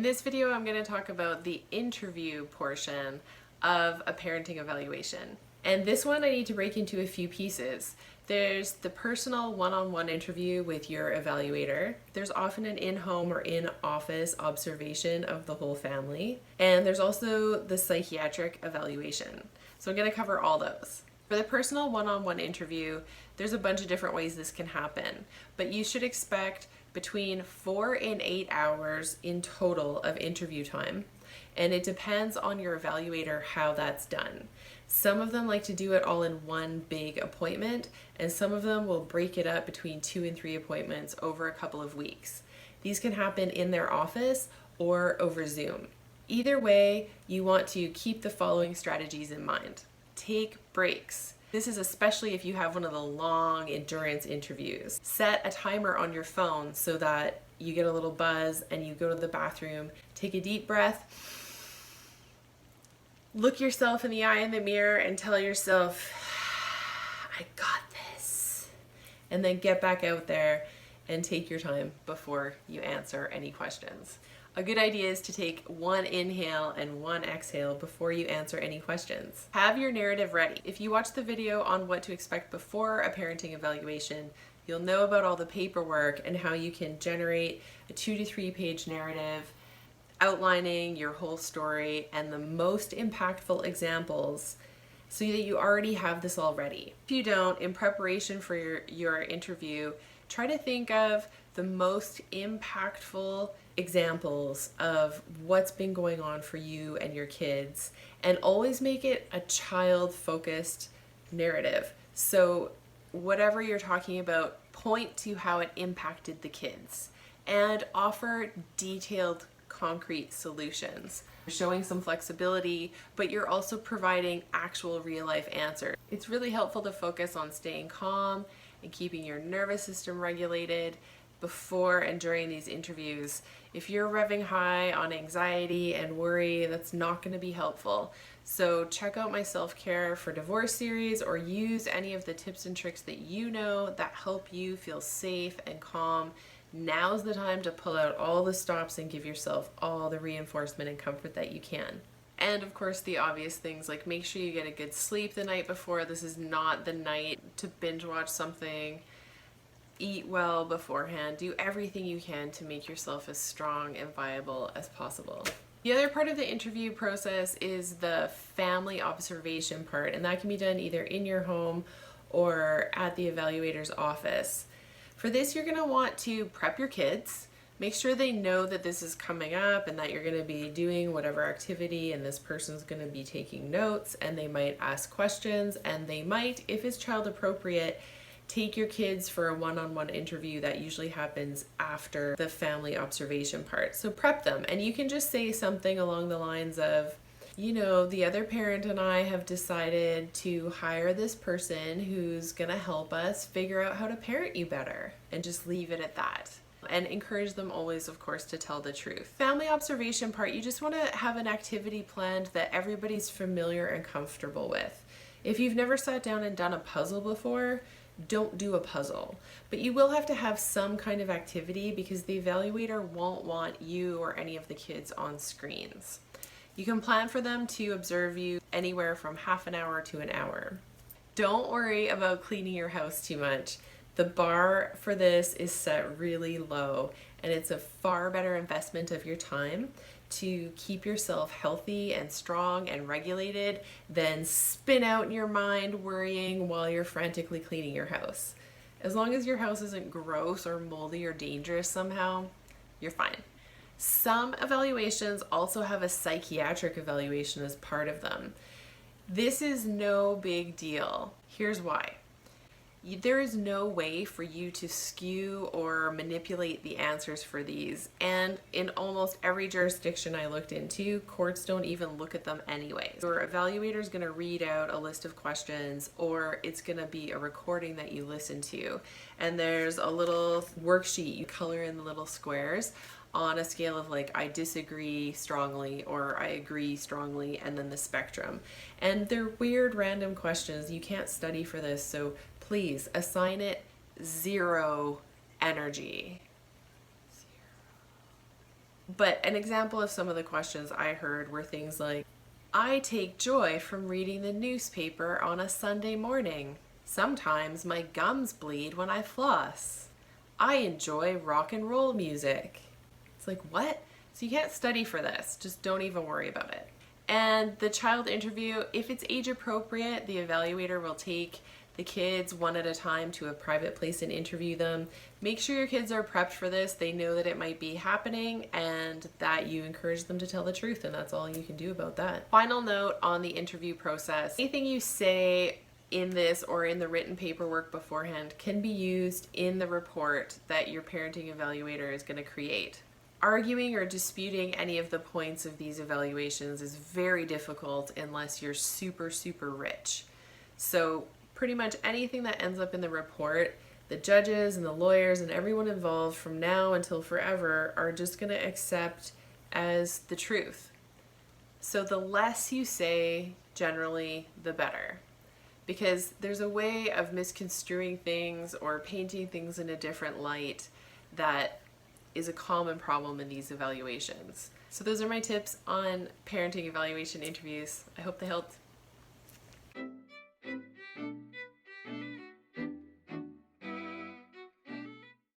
In this video, I'm going to talk about the interview portion of a parenting evaluation. And this one I need to break into a few pieces. There's the personal one-on-one interview with your evaluator. There's often an in-home or in-office observation of the whole family. And there's also the psychiatric evaluation. So I'm going to cover all those. For the personal one-on-one interview, there's a bunch of different ways this can happen, but you should expect between 4 and 8 hours in total of interview time, and it depends on your evaluator how that's done. Some of them like to do it all in one big appointment, and some of them will break it up between 2 and 3 appointments over a couple of weeks. These can happen in their office or over Zoom. Either way, you want to keep the following strategies in mind. Take breaks. This is especially if you have one of the long endurance interviews. Set a timer on your phone so that you get a little buzz and you go to the bathroom, take a deep breath, look yourself in the eye in the mirror and tell yourself, I got this. And then get back out there and take your time before you answer any questions. A good idea is to take one inhale and one exhale before you answer any questions. Have your narrative ready. If you watch the video on what to expect before a parenting evaluation, you'll know about all the paperwork and how you can generate a 2 to 3 page narrative outlining your whole story and the most impactful examples so that you already have this all ready. If you don't, in preparation for your interview, try to think of the most impactful examples of what's been going on for you and your kids, and always make it a child-focused narrative. So whatever you're talking about, point to how it impacted the kids and offer detailed, concrete solutions. You're showing some flexibility, but you're also providing actual real-life answers. It's really helpful to focus on staying calm and keeping your nervous system regulated before and during these interviews. If you're revving high on anxiety and worry, that's not going to be helpful. So check out my self-care for divorce series, or use any of the tips and tricks that you know that help you feel safe and calm. Now's the time to pull out all the stops and give yourself all the reinforcement and comfort that you can. And of course, the obvious things like make sure you get a good sleep the night before. This is not the night to binge watch something. Eat well beforehand. Do everything you can to make yourself as strong and viable as possible. The other part of the interview process is the family observation part, and that can be done either in your home or at the evaluator's office. For this, you're going to want to prep your kids. Make sure they know that this is coming up and that you're going to be doing whatever activity, and this person's going to be taking notes, and they might ask questions, and they might, if it's child appropriate, take your kids for a one-on-one interview that usually happens after the family observation part. So prep them, and you can just say something along the lines of, you know, the other parent and I have decided to hire this person who's gonna help us figure out how to parent you better, and just leave it at that. And encourage them always, of course, to tell the truth. Family observation part, you just want to have an activity planned that everybody's familiar and comfortable with. If you've never sat down and done a puzzle before, don't do a puzzle, but you will have to have some kind of activity because the evaluator won't want you or any of the kids on screens. You can plan for them to observe you anywhere from half an hour to an hour. Don't worry about cleaning your house too much. The bar for this is set really low, and it's a far better investment of your time to keep yourself healthy and strong and regulated than spin out in your mind worrying while you're frantically cleaning your house. As long as your house isn't gross or moldy or dangerous somehow, you're fine. Some evaluations also have a psychiatric evaluation as part of them. This is no big deal. Here's why. There is no way for you to skew or manipulate the answers for these, and in almost every jurisdiction I looked into, courts don't even look at them anyway. Your evaluator is going to read out a list of questions, or it's going to be a recording that you listen to, and there's a little worksheet. You color in the little squares on a scale of like I disagree strongly or I agree strongly, and then the spectrum. And they're weird random questions. You can't study for this, so please assign it 0 energy. But an example of some of the questions I heard were things like, I take joy from reading the newspaper on a Sunday morning. Sometimes my gums bleed when I floss. I enjoy rock and roll music. It's like, what? So you can't study for this. Just don't even worry about it. And the child interview, if it's age appropriate, the evaluator will take the kids one at a time to a private place and interview them. Make sure your kids are prepped for this. They know that it might be happening and that you encourage them to tell the truth, and that's all you can do about that. Final note on the interview process. Anything you say in this or in the written paperwork beforehand can be used in the report that your parenting evaluator is going to create. Arguing or disputing any of the points of these evaluations is very difficult unless you're super, super rich. So pretty much anything that ends up in the report, the judges and the lawyers and everyone involved from now until forever are just going to accept as the truth. So the less you say, generally, the better. Because there's a way of misconstruing things or painting things in a different light that is a common problem in these evaluations. So those are my tips on parenting evaluation interviews. I hope they helped.